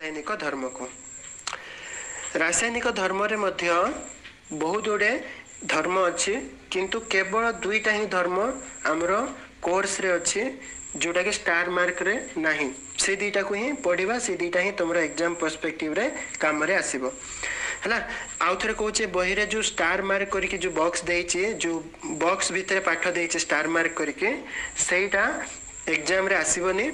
रासायनिक धर्म को रासायनिक धर्म रे मध्य बहुत गुड़े धर्म अच्छी किंतु केवल दुईटा ही धर्म आमर कोर्स रे अच्छी जोटा कि स्टार मार्क रे नहीं से दुईटा को ही पढ़ा से दुईटा ही तुम एग्जाम पर्सपेक्टिव रे काम रे आसीबो है आउ थे कहे बही रे जो स्टार मार्क करके जो बॉक्स देइछे जो बॉक्स भितर पाठ देइछे स्टार मार्क करके सेटा एग्जाम रे आसीबनी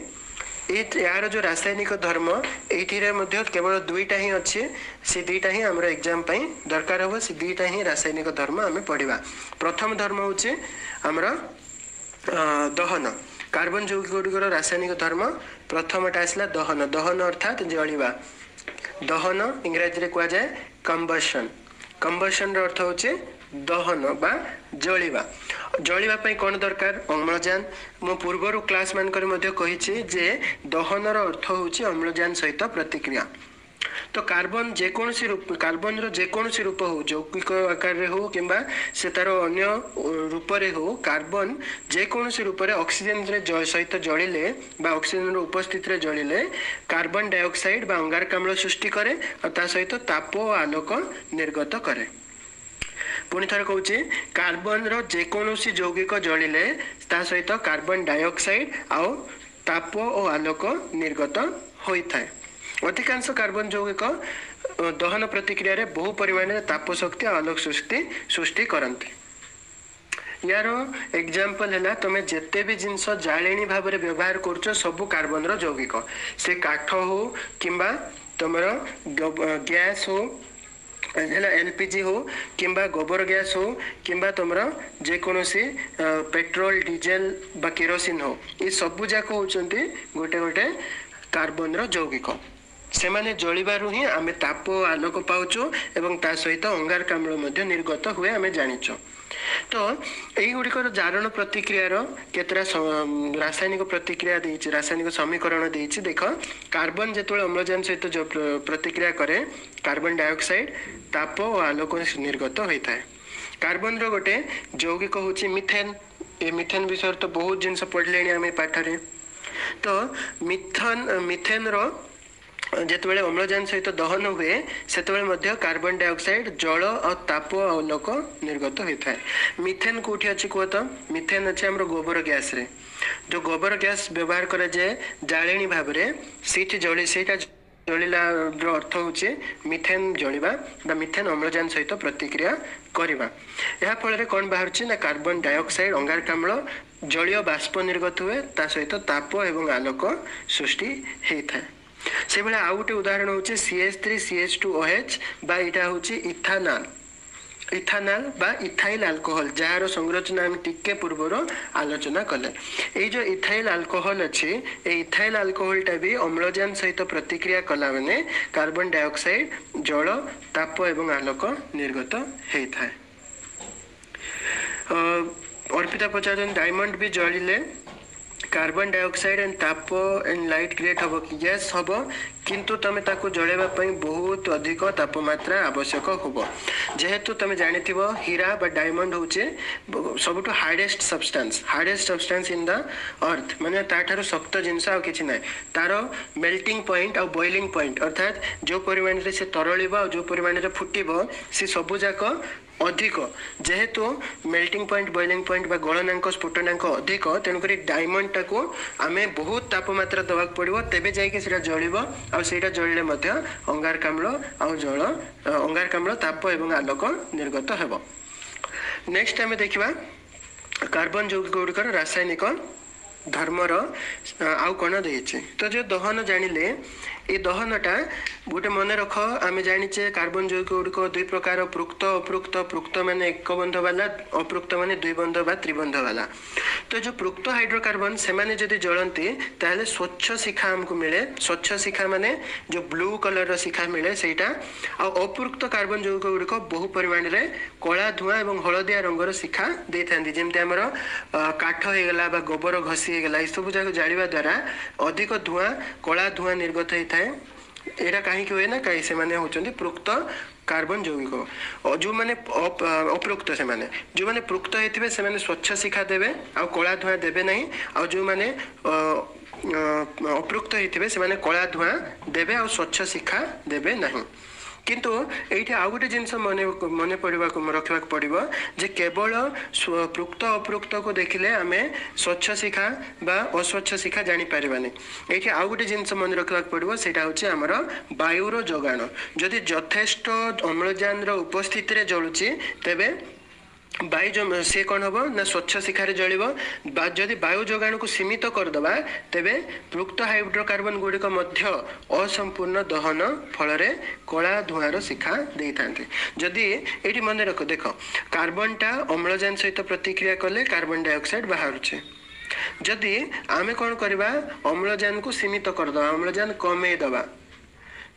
यार जो रासायनिक धर्म ये केवल दुईटा ही अच्छे से दुईटा ही आम एग्जाम दरकार हम से दुईटा ही रासायनिक धर्म आम पढ़ा प्रथम धर्म हूँ आमर दहन कार्बन यौगिक गुड़िकर रासायनिक धर्म प्रथमटा आसला दहन दहन अर्थात जलिबा दहन इंग्राजी रे कह जाए कंबशन कंबशन अर्थ होचे दहन बा जलिबा जलिबा पई कोन दरकार अम्लजान मो पूर्वर क्लास मानकर मध्ये कहिछि जे दहनर अर्थ होछि अम्लजान सहित प्रतिक्रिया तो कार्बन जेकोसी रूप कार्बन रो जेकोसी रूप हो यौगिक आकार रे हो किंबा से तार अन्य रूप रे हो कार्बन जेकोसी रूप रे ऑक्सीजन रे सहित जलिले बा ऑक्सीजन रो उपस्थिति रे जलिले कार्बन डाइऑक्साइड बा अंगारकाम्ल सृष्टि करे और ता सहित ताप और आलोक निर्गत करे पुणी थर कहूँ कार्बन रो जेकोसी यौगिक जलिले ता सहित कार्बन डाइऑक्साइड आउ ताप और आलोक निर्गत होता है अधिकांश कार्बन यौगिक दहन प्रतिक्रिया रे बहु परिमाण में ताप शक्ति और आलोक सृष्टि करते यार एग्जांपल है तुम जिते भी जिनस जालेनी भाव में व्यवहार कर सबू कार्बन रो यौगिक से काठ हो किंबा तुम गैस हो एलपीजी हो किंबा गोबर गैस हो किंबा तुम जेकोसी पेट्रोल डीजेल बा केरोसिन हो ये सबू जाक होती गोटे गोटे कार्बन रो यौगिक से माने जलिबारु ही आमे ताप आलोक पाउचो एवं ता सहित अंगारकाम्ल निर्गत हुए आमे जानिचो तो यही गुड़िकर जारण प्रतिक्रिया केतरा रासायनिक प्रतिक्रिया देइछि रासायनिक समीकरण देइछि देख कार्बन जेतोले अम्लजान सहित जो प्रतिक्रिया करे कार्बन डाइऑक्साइड ताप और आलोक निर्गत होता है कार्बन रो गोटे यौगिक होछि मिथेन ए मिथेन विषय तो बहुत जिनस पढ़ले आमे पाठरे तो मिथेन रो जिते अम्लजान सहित दहन हुए से कार्बन डाइऑक्साइड जल और ताप आलोक निर्गत होता है मिथेन कौटी अच्छी कह तो मिथेन अच्छे आम गोबर गैस रे जो गोबर गैस व्यवहार करा जाए जालेनी भाव में सीट जली सेटा जलिला अर्थ होचे मिथेन जलिबा बा मिथेन अम्लजान सहित प्रतिक्रिया करवा या फल कौन बाहर ना कार्बन डाइऑक्साइड अंगारकाम्ल जलीय बाष्प निर्गत हुए ता सहित ताप एवं आलोक सृष्टि होता है से भाई आउ गोटे उदाहरण हूँ CH3CH2OH बा इटा हूँ इथानल इथानल बा इथाइल अल्कोहल जार संरचना हम टिके पूर्वर आलोचना कले ये जो इथाइल अल्कोहल अच्छे ये इथाइल अल्कोहलटा भी अम्लजान सहित प्रतिक्रिया कला माने कार्बन डाइऑक्साइड जल ताप एवं आलोक निर्गत होता है अर्पिता पचार डायमंड भी जलिले कार्बन डाइऑक्साइड एंड ताप एंड लाइट क्रिएट हम कि यस हम किंतु तुम ताको जलेबा बहुत अधिक तापमात्रा आवश्यक होबो जेहेतु तुम जानिथि हीरा बा डायमंड होचे सबुठ hardest substance in the earth माने ताठार शक्त जिनस आ किछि नै तार मेल्टिंग पॉइंट और बॉइलिंग पॉइंट अर्थात जो परिमाण रे से तरलिबो और जो परिमाण रे फुटिबो से सबु जाक अधिक जेहेतु मेल्टिंग पॉइंट बॉइलिंग पॉइंट बा गलनांक स्फुटनांक अधिक तेणुक डायमंड टाको आमे बहुत तापमात्रा दवा पड़ो तेबे जाइके सेटा जलिबो आ सेटा जलिले मध्य अंगारकाम्ल आ जल अंगारकाम्ल ताप एवं आलोक निर्गत हेबो नेक्स्ट आमे देखिबा कार्बन यौगिक गुड़िकर रासायनिक धर्मर आउ कौन देइछे तो जो दहन जानिले ये दहनटा गोटे मन रख आम जाचे कार्बन यौगिक गुड़िक दुई प्रकार पृक्त अपृक्त पृक्त माने एक बंध वाला अपृक्त माने दुई बंध बा त्रिबंध वाला तो जो पृक्त हाइड्रोकार्बन से माने जदि जलती ताहले स्वच्छ शिखा हमको मिले स्वच्छ शिखा माने जो ब्लू कलर रो शिखा मिले सेटा आ अपृक्त कार्बन यौगिक गुड़िक बहु परिमाण रे कला धुआं एवं हलदिया रंगर शिखा दे थांदी जेमते हमर काठ हे गला बा गोबर घसी हे गला ई सब जाक जालिबा द्वारा अधिक धुआं कला धुआं निर्गत होता है एटा कहीं हुए ना कहीं से माने होचंदी पृक्त कार्बन यौगिक और जो माने अप्रुक्त से माने जो माने पृक्त हेतिबे से माने स्वच्छ शिखा देबे आ कला धुआं देबे नहीं आ जो माने अप्रुक्त हेतिबे से माने कला धुआं देबे आ स्वच्छ शिखा देबे नहीं किंतु एठी आउ गोटे जिनस मने मने पड़वा रखा पड़ो जे केवल पृक्त अप्रुक्त को देखिले आमे स्वच्छ शिखा बा अस्वच्छ शिखा जानी पारिबानी एठी आउ गोटे जिनस मने रखा पड़ो सेटा होचे हमर वायुर जोगाण जदि यथेष्ट अम्लजान रो उपस्थिति रे जळुची तेबे वायु से कौन हम ना स्वच्छ शिखार जल जदि वायु जोगाण को सीमित करदे तेबे पृक्त हाइड्रोकार्बन गुड़िक असूर्ण दहन फल कला धुआर शिखा दे था जदि ये मन रख देख कार्बन टा अम्लजान सहित प्रतिक्रिया कले कार्बन डाइऑक्साइड बाहर जदि आम कौन करवा अम्लजान को सीमित करदे अम्लजान कमे दबा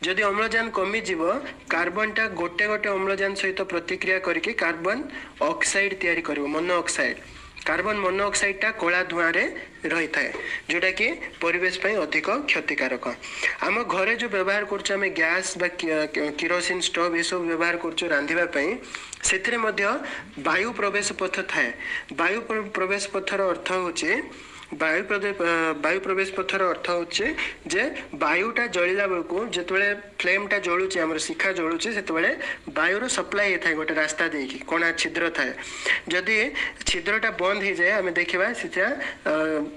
जदि अम्लजान कमी जीव कार्बन टा गोटे गोटे अम्लजान सहित प्रतिक्रिया करके कार्बन ऑक्साइड तैयारी करिवो मोनोऑक्साइड कार्बन मोनोऑक्साइड टा कला धुआं रे रही थाए जोटा कि परिवेश पई अधिक क्षतिकारक आम घरे जो व्यवहार करछ हमें गैस बा किरोसिन स्टोव ये सब व्यवहार करछ रांधिबा पई सेथिरे मध्य वायु प्रवेश पथ थाए वायु प्रवेश पथर अर्थ होचे वायु प्रवेश पथर अर्थ होचे जे वायुटा जलिला बेलको जेतबेले फ्लेमटा जळुचे हमर शिखा जळुचे सेतबेले वायुर सप्लाई थाए गोटे रास्ता देकी कोना छिद्र थाए जदि छिद्रटा बंद हो जाए आम देखा सीटा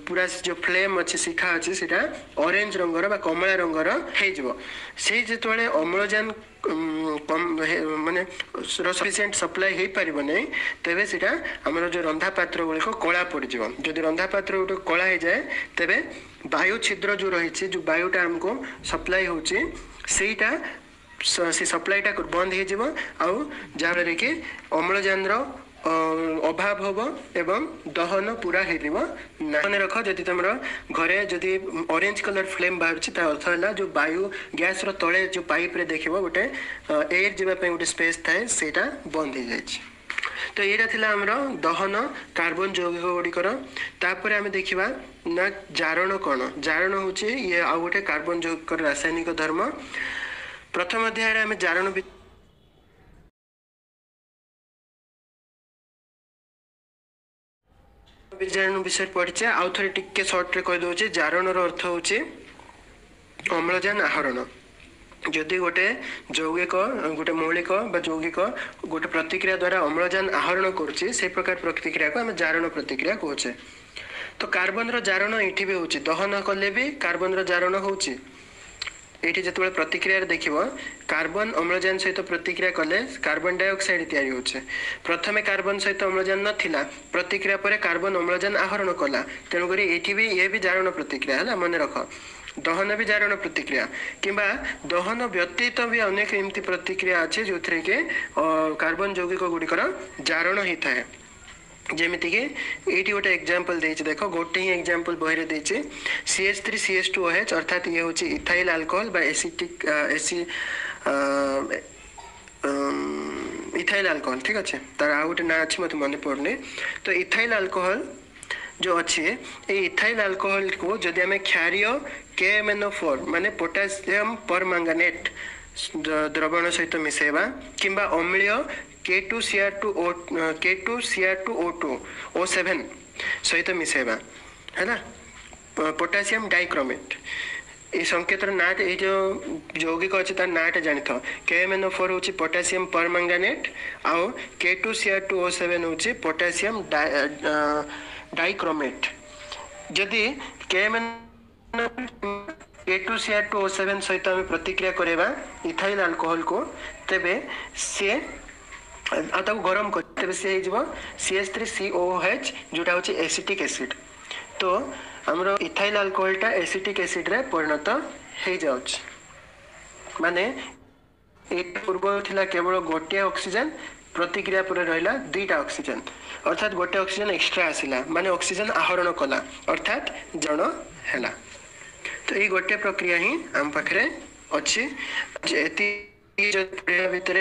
पूरा जो फ्लेम अच्छे शिखा अच्छे सीटा ऑरेंज रंगर बा कमला रंगर हो जिते अम्लजान माने सफिशिएंट सप्लाई हो पार नहीं तेबे सीटा आमर जो रंधा पात्र गुड़िक कला पड़ जदि रंधा पात्र गोटे कला हो जाए तेबे वायु छिद्र जो रही जो वायुटा आमको सप्लाई होची सेटा से सप्लाईटा बंद हो जहाँफल कि अम्लजान अभाव हम एवं दहन पूरा मन रख जदि तुम घरे जदि ऑरेंज कलर फ्लेम बाहर अर्थ है जो वायु गैस तले जो पाइप रे देख गोटे एयर जावाई गोटे स्पेस थाए सेटा बंद हो जाए तो यहाँ थिला हमर दहन कार्बन यौगिक गुड़िकर तापर आम देखा ना जारण कौन जारण हूँ ये आउ गोटे कार्बन यौगिक रासायनिक धर्म प्रथम अध्याय आम जारण विषय पढ़ी आउ थे टिके सर्ट रे कहीदे जारण अर्थ हूँ अम्लजान आहरण जदि गोटे यौगिक गोटे मौलिक यौगिक गोटे प्रतिक्रिया द्वारा अम्लजान आहरण करुच्चे से प्रकार प्रतिक्रिया को आम जारण प्रतिक्रिया कहे तो कार्बन रण ये भी होची दहन कले भी कार्बन रण होची ये जो प्रतिक्रिया देखिए कार्बन अम्लजान सहित प्रतिक्रिया कले कार्बन डाइऑक्साइड तैयारी होचे प्रथमे कार्बन सहित अम्लजान नथिला प्रतिक्रिया पर कार्बन अम्लजान आहरण कला तेणुक ये भी जारण प्रतिक्रिया है मन रख दहन भी जारण प्रतिक्रिया किंबा दहन व्यतीत भी अनेक एमती प्रतिक्रिया अच्छे जो थे कि कार्बन यौगिक गुड़िकर जारण होता है जमीती कि ये गोटे एग्जांपल देछि देखो गोटे ही एग्जांपल बहिरे देछि CH3CH2OH अर्थात ये होछि इथाइल अल्कोहल बा एसिटिक इथाइल अल्कोहल ठीक अच्छे तार आ गोटे ना अच्छे मत मन पड़ने तो इथाइल अल्कोहल जो अच्छे ये इथाइल अल्कोहल को जदि आम क्षारीय KMnO4 माने पोटासियम परमैंगनेट द्रवण सहित मिसेबा किंबा अम्लीय K2Cr2O2 O7 सहित मिसेबा है ना पोटासियम डाइक्रोमेट ये संकेत ना ये जो यौगिक अच्छे तार नाटा जानी था KMnO4 हूँ पोटासियम परमैंगनेट आउ K2Cr2O7 हूँ पोटासियम डाइक्रोमेट जदि K2Cr2O7 सहित आम प्रतिक्रिया करवा इथाइल अल्कोहल को तेबे सी आता गरम कर CH3COOH जोटा हूँ एसिटिक एसिड तो आमर इथाइल अल्कोहलटा एसिटिक एसिड रे परिणत हो जाउछ माने एक पूर्व थिला केवल गोटे ऑक्सीजन प्रतिक्रिया पर रहिला दुईटा ऑक्सीजन अर्थात गोटे ऑक्सीजन एक्स्ट्रा आसिला माने ऑक्सीजन आहरण कला अर्थात जण हैला तो ये गोटे प्रक्रिया ही आम पाखरे अच्छी भितर